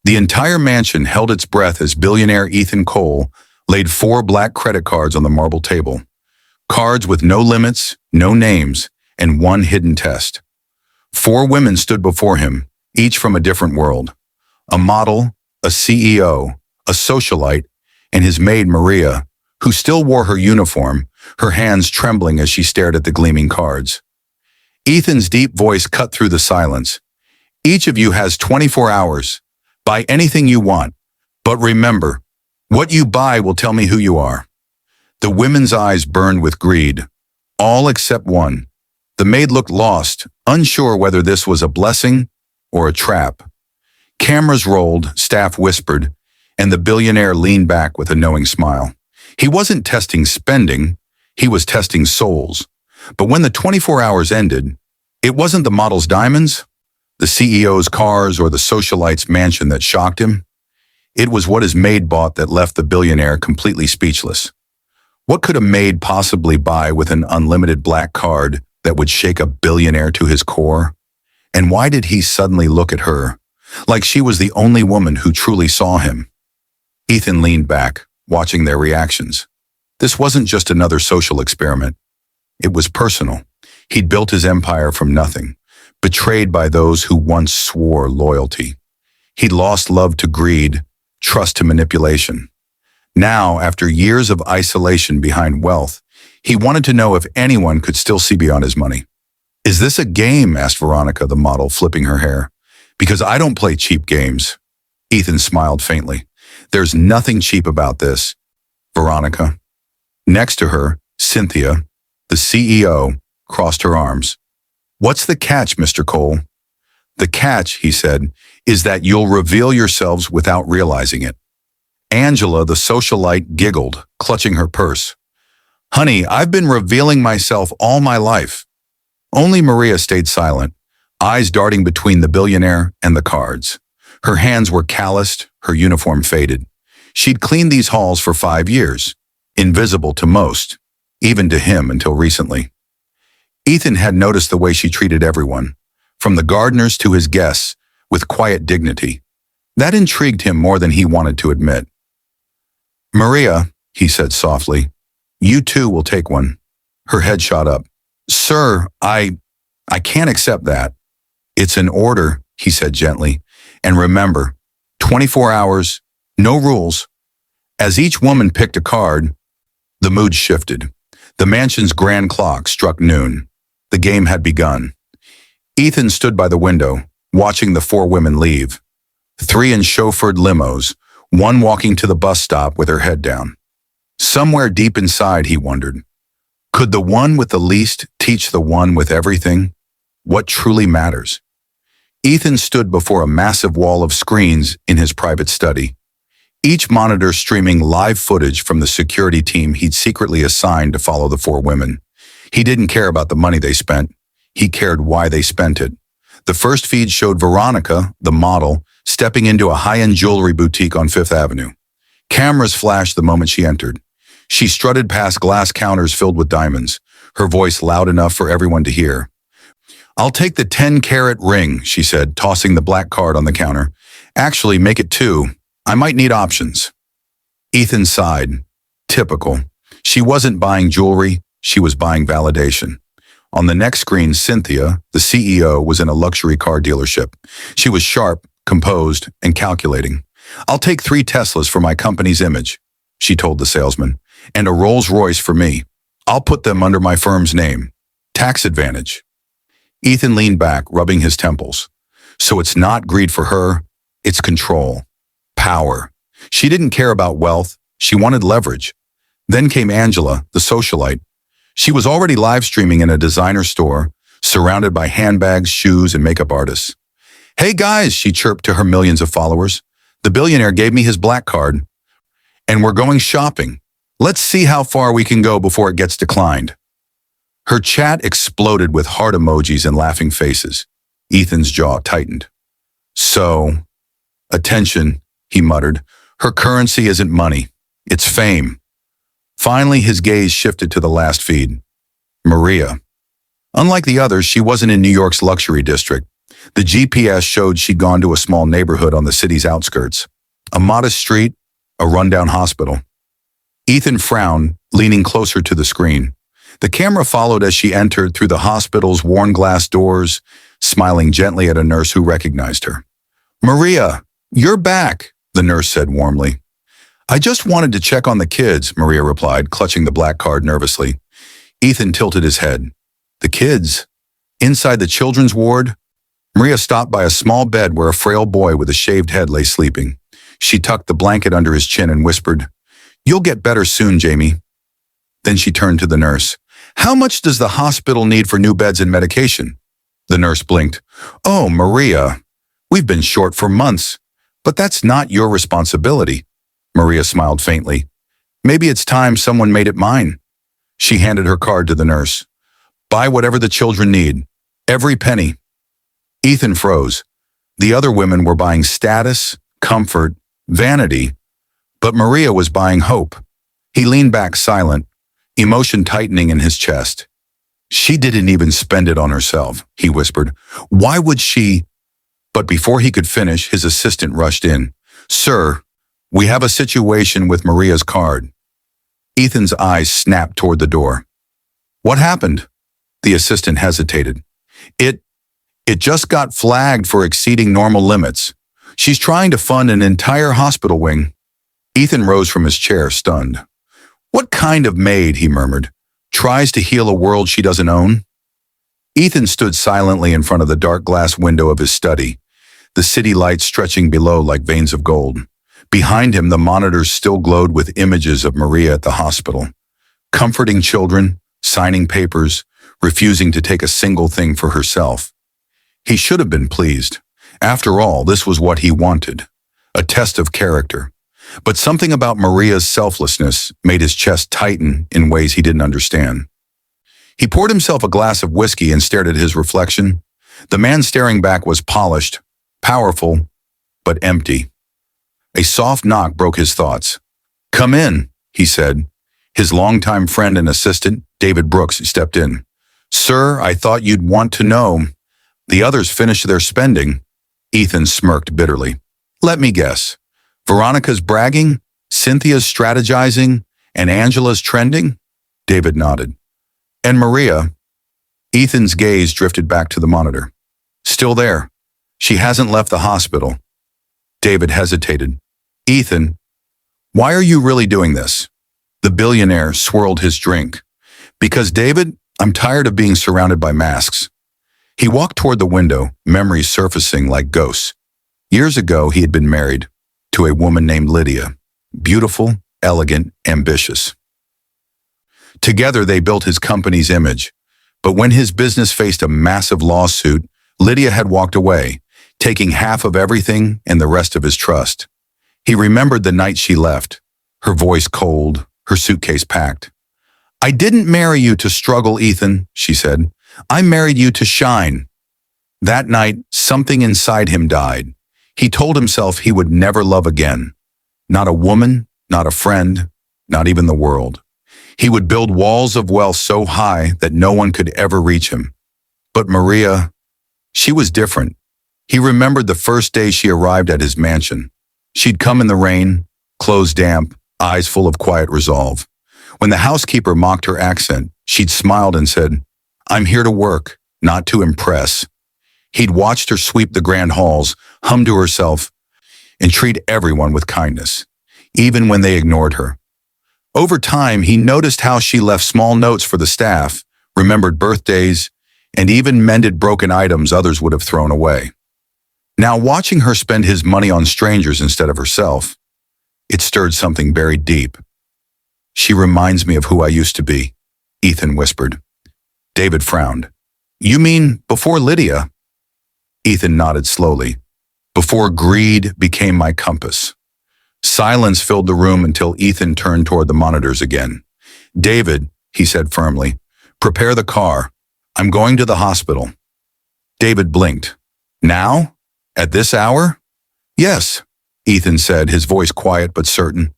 The entire mansion held its breath as billionaire Ethan Cole laid 4 black credit cards on the marble table. Cards with no limits, no names, and one hidden test. 4 women stood before him, each from a different world. A model, a CEO, a socialite, and his maid Maria, who still wore her uniform, her hands trembling as she stared at the gleaming cards. Ethan's deep voice cut through the silence. Each of you has 24 hours. Buy anything you want. But remember, what you buy will tell me who you are. The women's eyes burned with greed. All except one. The maid looked lost, unsure whether this was a blessing or a trap. Cameras rolled, staff whispered, and the billionaire leaned back with a knowing smile. He wasn't testing spending, he was testing souls. But when the 24 hours ended, it wasn't the model's diamonds, the CEO's cars, or the socialite's mansion that shocked him. It was what his maid bought that left the billionaire completely speechless. What could a maid possibly buy with an unlimited black card that would shake a billionaire to his core? And why did he suddenly look at her, like she was the only woman who truly saw him? Ethan leaned back, watching their reactions. This wasn't just another social experiment. It was personal. He'd built his empire from nothing, betrayed by those who once swore loyalty. He'd lost love to greed, trust to manipulation. Now, after years of isolation behind wealth, he wanted to know if anyone could still see beyond his money. "Is this a game?" asked Veronica, the model, flipping her hair. "Because I don't play cheap games." Ethan smiled faintly. "There's nothing cheap about this, Veronica." Next to her, Cynthia, the CEO, crossed her arms. "What's the catch, Mr. Cole?" "The catch," he said, "is that you'll reveal yourselves without realizing it." Angela, the socialite, giggled, clutching her purse. "Honey, I've been revealing myself all my life." Only Maria stayed silent, eyes darting between the billionaire and the cards. Her hands were calloused, her uniform faded. She'd cleaned these halls for 5 years, invisible to most, even to him until recently. Ethan had noticed the way she treated everyone, from the gardeners to his guests, with quiet dignity. That intrigued him more than he wanted to admit. "Maria," he said softly, "you too will take one." Her head shot up. "Sir, I can't accept that." "It's an order," he said gently. "And remember, 24 hours, no rules." As each woman picked a card, the mood shifted. The mansion's grand clock struck noon. The game had begun. Ethan stood by the window, watching the 4 women leave. 3 in chauffeured limos, 1 walking to the bus stop with her head down. Somewhere deep inside, he wondered, could the one with the least teach the one with everything what truly matters? Ethan stood before a massive wall of screens in his private study, each monitor streaming live footage from the security team he'd secretly assigned to follow the 4 women. He didn't care about the money they spent. He cared why they spent it. The first feed showed Veronica, the model, stepping into a high-end jewelry boutique on 5th Avenue. Cameras flashed the moment she entered. She strutted past glass counters filled with diamonds, her voice loud enough for everyone to hear. "I'll take the 10-carat ring," she said, tossing the black card on the counter. "Actually, make it 2. I might need options." Ethan sighed. Typical. She wasn't buying jewelry, she was buying validation. On the next screen, Cynthia, the CEO, was in a luxury car dealership. She was sharp, composed, and calculating. "I'll take 3 Teslas for my company's image," she told the salesman, "and a Rolls-Royce for me. I'll put them under my firm's name. Tax advantage." Ethan leaned back, rubbing his temples. So it's not greed for her, it's control. Power. She didn't care about wealth, she wanted leverage. Then came Angela, the socialite. She was already live streaming in a designer store, surrounded by handbags, shoes, and makeup artists. "Hey guys," she chirped to her millions of followers. "The billionaire gave me his black card, and we're going shopping. Let's see how far we can go before it gets declined." Her chat exploded with heart emojis and laughing faces. Ethan's jaw tightened. "So, attention," he muttered. "Her currency isn't money, it's fame." Finally, his gaze shifted to the last feed. Maria. Unlike the others, she wasn't in New York's luxury district. The GPS showed she'd gone to a small neighborhood on the city's outskirts. A modest street, a rundown hospital. Ethan frowned, leaning closer to the screen. The camera followed as she entered through the hospital's worn glass doors, smiling gently at a nurse who recognized her. "Maria, you're back," the nurse said warmly. "I just wanted to check on the kids," Maria replied, clutching the black card nervously. Ethan tilted his head. "The kids? Inside the children's ward?" Maria stopped by a small bed where a frail boy with a shaved head lay sleeping. She tucked the blanket under his chin and whispered, "You'll get better soon, Jamie." Then she turned to the nurse. "How much does the hospital need for new beds and medication?" The nurse blinked. "Oh, Maria, we've been short for months, but that's not your responsibility." Maria smiled faintly. "Maybe it's time someone made it mine." She handed her card to the nurse. "Buy whatever the children need. Every penny." Ethan froze. The other women were buying status, comfort, vanity, but Maria was buying hope. He leaned back silent, emotion tightening in his chest. "She didn't even spend it on herself," he whispered. "Why would she?" But before he could finish, his assistant rushed in. "Sir, we have a situation with Maria's card." Ethan's eyes snapped toward the door. "What happened?" The assistant hesitated. It just got flagged for exceeding normal limits. She's trying to fund an entire hospital wing." Ethan rose from his chair, stunned. "What kind of maid," he murmured, "tries to heal a world she doesn't own?" Ethan stood silently in front of the dark glass window of his study, the city lights stretching below like veins of gold. Behind him, the monitors still glowed with images of Maria at the hospital, comforting children, signing papers, refusing to take a single thing for herself. He should have been pleased. After all, this was what he wanted, a test of character. But something about Maria's selflessness made his chest tighten in ways he didn't understand. He poured himself a glass of whiskey and stared at his reflection. The man staring back was polished, powerful, but empty. A soft knock broke his thoughts. "Come in," he said. His longtime friend and assistant, David Brooks, stepped in. "Sir, I thought you'd want to know. The others finished their spending." Ethan smirked bitterly. "Let me guess. Veronica's bragging, Cynthia's strategizing, and Angela's trending?" David nodded. "And Maria?" Ethan's gaze drifted back to the monitor. "Still there. She hasn't left the hospital." David hesitated. "Ethan, why are you really doing this?" The billionaire swirled his drink. "Because, David, I'm tired of being surrounded by masks." He walked toward the window, memories surfacing like ghosts. Years ago, he had been married to a woman named Lydia, beautiful, elegant, ambitious. Together, they built his company's image. But when his business faced a massive lawsuit, Lydia had walked away, taking half of everything and the rest of his trust. He remembered the night she left, her voice cold, her suitcase packed. "I didn't marry you to struggle, Ethan," she said. "I married you to shine." That night, something inside him died. He told himself he would never love again. Not a woman, not a friend, not even the world. He would build walls of wealth so high that no one could ever reach him. But Maria, she was different. He remembered the first day she arrived at his mansion. She'd come in the rain, clothes damp, eyes full of quiet resolve. When the housekeeper mocked her accent, she'd smiled and said, "I'm here to work, not to impress." He'd watched her sweep the grand halls, hum to herself, and treat everyone with kindness, even when they ignored her. Over time, he noticed how she left small notes for the staff, remembered birthdays, and even mended broken items others would have thrown away. Now, watching her spend his money on strangers instead of herself, it stirred something buried deep. "She reminds me of who I used to be," Ethan whispered. David frowned. "You mean before Lydia?" Ethan nodded slowly. "Before greed became my compass." Silence filled the room until Ethan turned toward the monitors again. "David," he said firmly, "prepare the car. I'm going to the hospital." David blinked. "Now? At this hour?" "Yes," Ethan said, his voice quiet but certain.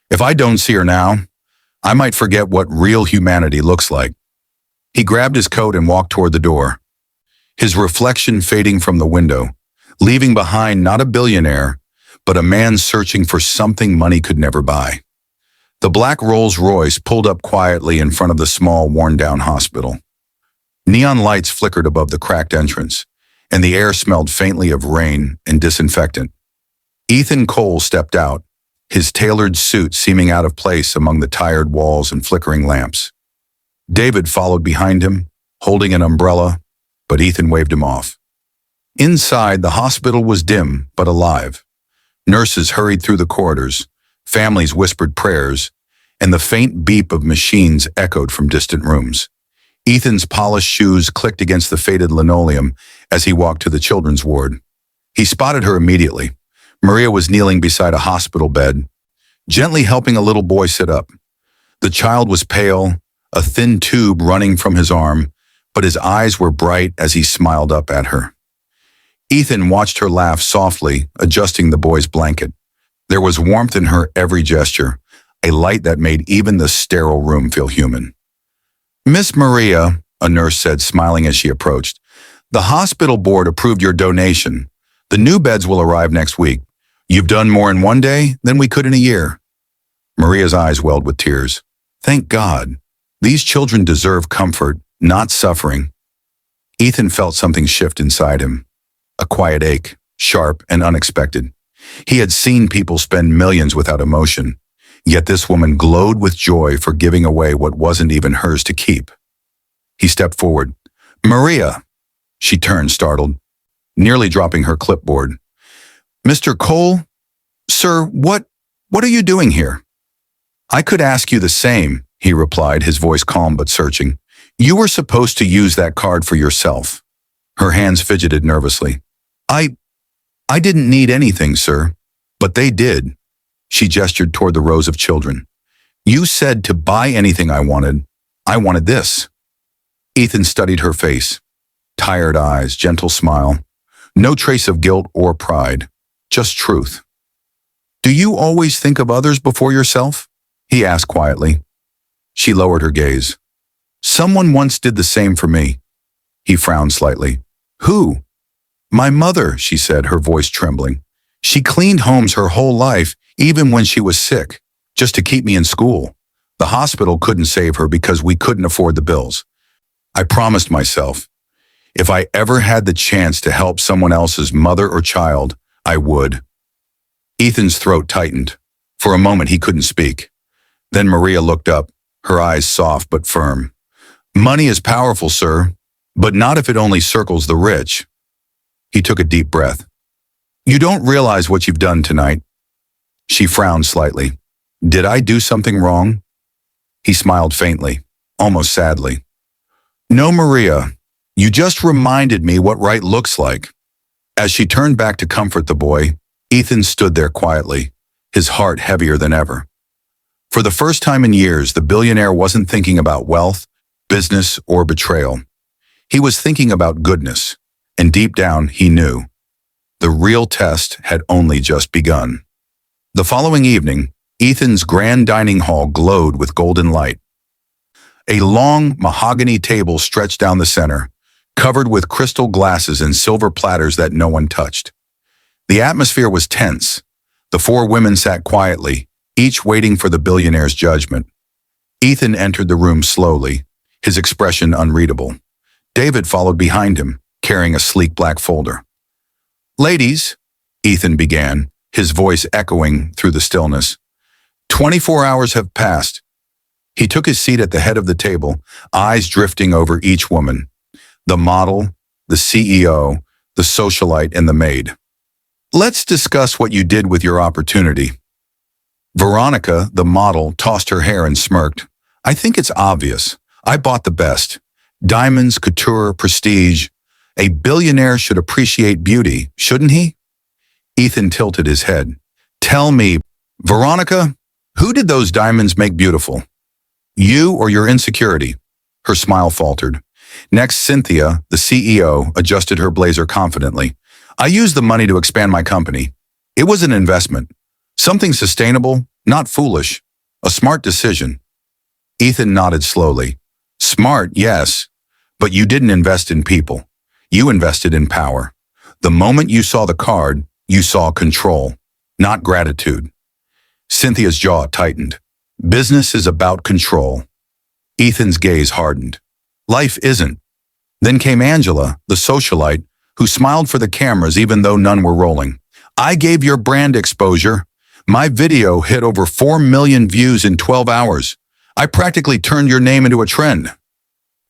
"If I don't see her now, I might forget what real humanity looks like." He grabbed his coat and walked toward the door. his reflection fading from the window, leaving behind not a billionaire, but a man searching for something money could never buy. The black Rolls-Royce pulled up quietly in front of the small, worn-down hospital. Neon lights flickered above the cracked entrance, and the air smelled faintly of rain and disinfectant. Ethan Cole stepped out, his tailored suit seeming out of place among the tired walls and flickering lamps. David followed behind him, holding an umbrella, but Ethan waved him off. Inside, the hospital was dim but alive. Nurses hurried through the corridors, families whispered prayers, and the faint beep of machines echoed from distant rooms. Ethan's polished shoes clicked against the faded linoleum as he walked to the children's ward. He spotted her immediately. Maria was kneeling beside a hospital bed, gently helping a little boy sit up. The child was pale, a thin tube running from his arm, but his eyes were bright as he smiled up at her. Ethan watched her laugh softly, adjusting the boy's blanket. There was warmth in her every gesture, a light that made even the sterile room feel human. "Miss Maria," a nurse said, smiling as she approached, "the hospital board approved your donation. The new beds will arrive next week. You've done more in one day than we could in a year." Maria's eyes welled with tears. Thank God. These children deserve comfort, not suffering. Ethan felt something shift inside him. A quiet ache, sharp and unexpected. He had seen people spend millions without emotion, yet this woman glowed with joy for giving away what wasn't even hers to keep. He stepped forward. "Maria!" She turned, startled, nearly dropping her clipboard. "Mr. Cole? Sir, what are you doing here?" "I could ask you the same," he replied, his voice calm but searching. "You were supposed to use that card for yourself." Her hands fidgeted nervously. I didn't need anything, sir, but they did." She gestured toward the rows of children. "You said to buy anything I wanted. I wanted this." Ethan studied her face. Tired eyes, gentle smile. No trace of guilt or pride, just truth. "Do you always think of others before yourself?" he asked quietly. She lowered her gaze. "Someone once did the same for me." He frowned slightly. "Who?" "My mother," she said, her voice trembling. "She cleaned homes her whole life, even when she was sick, just to keep me in school. The hospital couldn't save her because we couldn't afford the bills. I promised myself, if I ever had the chance to help someone else's mother or child, I would." Ethan's throat tightened. For a moment, he couldn't speak. Then Maria looked up, her eyes soft but firm. "Money is powerful, sir, but not if it only circles the rich." He took a deep breath. "You don't realize what you've done tonight." She frowned slightly. "Did I do something wrong?" He smiled faintly, almost sadly. "No, Maria, you just reminded me what right looks like." As she turned back to comfort the boy, Ethan stood there quietly, his heart heavier than ever. For the first time in years, the billionaire wasn't thinking about wealth, business, or betrayal. He was thinking about goodness, and deep down he knew the real test had only just begun. The following evening, Ethan's grand dining hall glowed with golden light. A long mahogany table stretched down the center, covered with crystal glasses and silver platters that no one touched. The atmosphere was tense. The four women sat quietly, each waiting for the billionaire's judgment. Ethan entered the room slowly, his expression unreadable. David followed behind him, carrying a sleek black folder. "Ladies," Ethan began, his voice echoing through the stillness. 24 hours have passed." He took his seat at the head of the table, eyes drifting over each woman. The model, the CEO, the socialite, and the maid. "Let's discuss what you did with your opportunity." Veronica, the model, tossed her hair and smirked. "I think it's obvious. I bought the best. Diamonds, couture, prestige. A billionaire should appreciate beauty, shouldn't he?" Ethan tilted his head. "Tell me, Veronica, who did those diamonds make beautiful? You or your insecurity?" Her smile faltered. Next, Cynthia, the CEO, adjusted her blazer confidently. "I used the money to expand my company. It was an investment. Something sustainable, not foolish. A smart decision." Ethan nodded slowly. "Smart, yes, but you didn't invest in people. You invested in power. The moment you saw the card, you saw control, not gratitude. Cynthia's jaw tightened. Business is about control. Ethan's gaze hardened. Life isn't. Then came Angela, the socialite, who smiled for the cameras even though none were rolling. I gave your brand exposure. My video hit over 4 million views in 12 hours. I practically turned your name into a trend.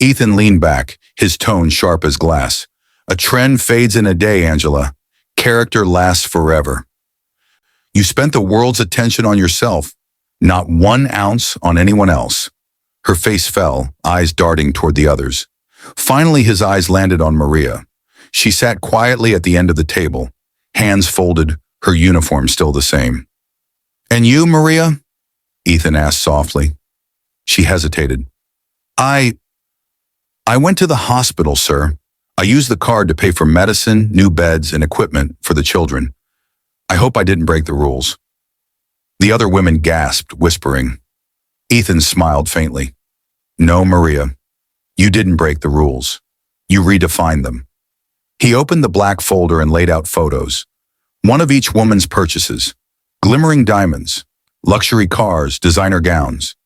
Ethan leaned back, his tone sharp as glass. A trend fades in a day, Angela. Character lasts forever. You spent the world's attention on yourself, not 1 ounce on anyone else. Her face fell, eyes darting toward the others. Finally, his eyes landed on Maria. She sat quietly at the end of the table, hands folded, her uniform still the same. And you, Maria? Ethan asked softly. She hesitated. I went to the hospital, sir. I used the card to pay for medicine, new beds, and equipment for the children. I hope I didn't break the rules. The other women gasped, whispering. Ethan smiled faintly. No, Maria. You didn't break the rules. You redefined them. He opened the black folder and laid out photos. One of each woman's purchases. Glimmering diamonds, luxury cars, designer gowns.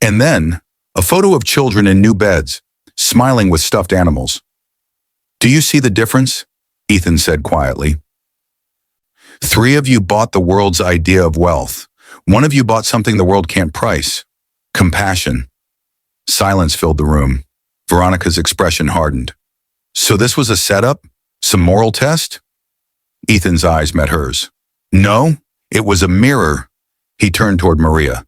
And then, a photo of children in new beds, smiling with stuffed animals. Do you see the difference? Ethan said quietly. 3 of you bought the world's idea of wealth. 1 of you bought something the world can't price. Compassion. Silence filled the room. Veronica's expression hardened. So this was a setup? Some moral test? Ethan's eyes met hers. No, it was a mirror. He turned toward Maria.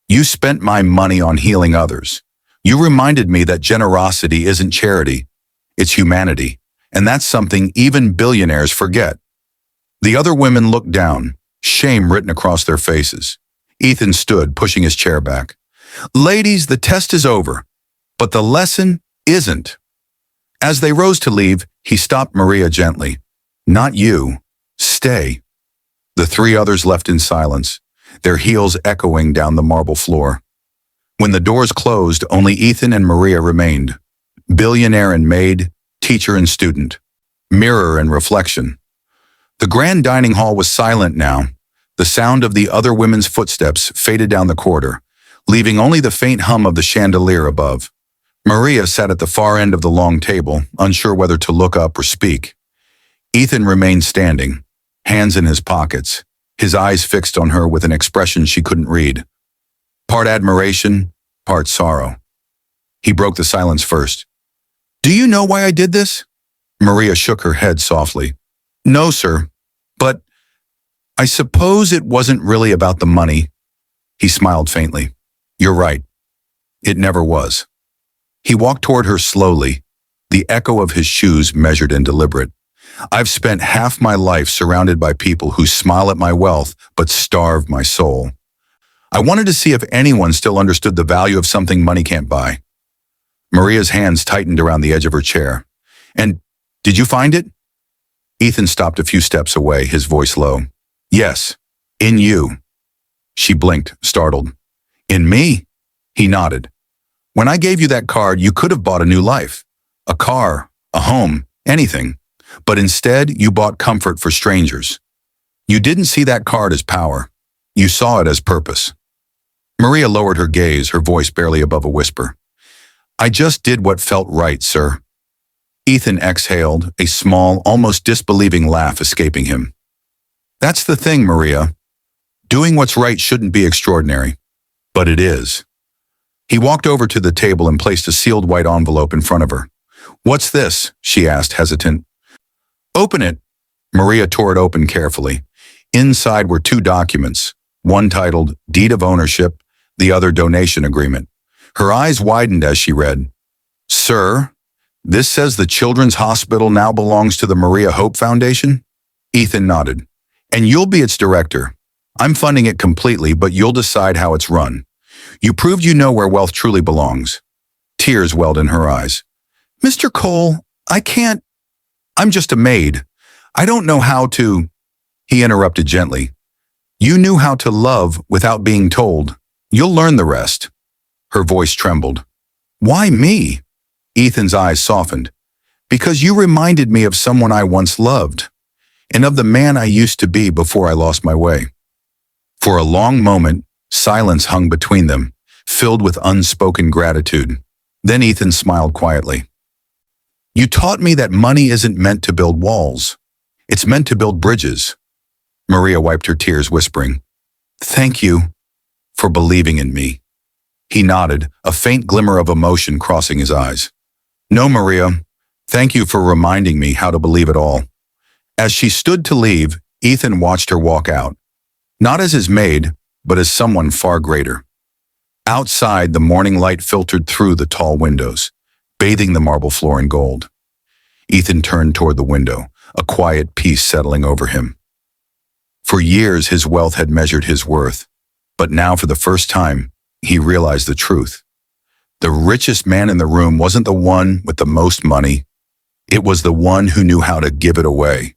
You spent my money on healing others. You reminded me that generosity isn't charity. It's humanity. And that's something even billionaires forget. The other women looked down, shame written across their faces. Ethan stood, pushing his chair back. Ladies, the test is over, but the lesson isn't. As they rose to leave, he stopped Maria gently. Not you. Stay. The 3 others left in silence, their heels echoing down the marble floor. When the doors closed, only Ethan and Maria remained. Billionaire and maid, teacher and student, mirror and reflection. The grand dining hall was silent now. The sound of the other women's footsteps faded down the corridor, leaving only the faint hum of the chandelier above. Maria sat at the far end of the long table, unsure whether to look up or speak. Ethan remained standing, hands in his pockets, his eyes fixed on her with an expression she couldn't read. Part admiration, part sorrow. He broke the silence first. Do you know why I did this? Maria shook her head softly. No, sir, but I suppose it wasn't really about the money. He smiled faintly. You're right. It never was. He walked toward her slowly, the echo of his shoes measured and deliberate. I've spent half my life surrounded by people who smile at my wealth but starve my soul. I wanted to see if anyone still understood the value of something money can't buy. Maria's hands tightened around the edge of her chair. And did you find it? Ethan stopped a few steps away, his voice low. Yes, in you. She blinked, startled. In me? He nodded. When I gave you that card, you could have bought a new life. A car, a home, anything. But instead, you bought comfort for strangers. You didn't see that card as power. You saw it as purpose. Maria lowered her gaze, her voice barely above a whisper. I just did what felt right, sir. Ethan exhaled, a small, almost disbelieving laugh escaping him. That's the thing, Maria. Doing what's right shouldn't be extraordinary. But it is. He walked over to the table and placed a sealed white envelope in front of her. What's this? She asked, hesitant. Open it. Maria tore it open carefully. Inside were 2 documents, one titled Deed of Ownership, the other Donation Agreement. Her eyes widened as she read. Sir, this says the Children's Hospital now belongs to the Maria Hope Foundation? Ethan nodded. And you'll be its director. I'm funding it completely, but you'll decide how it's run. You proved you know where wealth truly belongs. Tears welled in her eyes. Mr. Cole, I can't. I'm just a maid. I don't know how to. He interrupted gently. You knew how to love without being told. You'll learn the rest. Her voice trembled. Why me? Ethan's eyes softened. Because you reminded me of someone I once loved, and of the man I used to be before I lost my way. For a long moment, silence hung between them, filled with unspoken gratitude. Then Ethan smiled quietly. You taught me that money isn't meant to build walls. It's meant to build bridges. Maria wiped her tears, whispering, Thank you for believing in me. He nodded, a faint glimmer of emotion crossing his eyes. No, Maria, thank you for reminding me how to believe at all. As she stood to leave, Ethan watched her walk out, not as his maid, but as someone far greater. Outside, the morning light filtered through the tall windows, bathing the marble floor in gold. Ethan turned toward the window, a quiet peace settling over him. For years, his wealth had measured his worth, but now for the first time, he realized the truth. The richest man in the room wasn't the one with the most money. It was the one who knew how to give it away.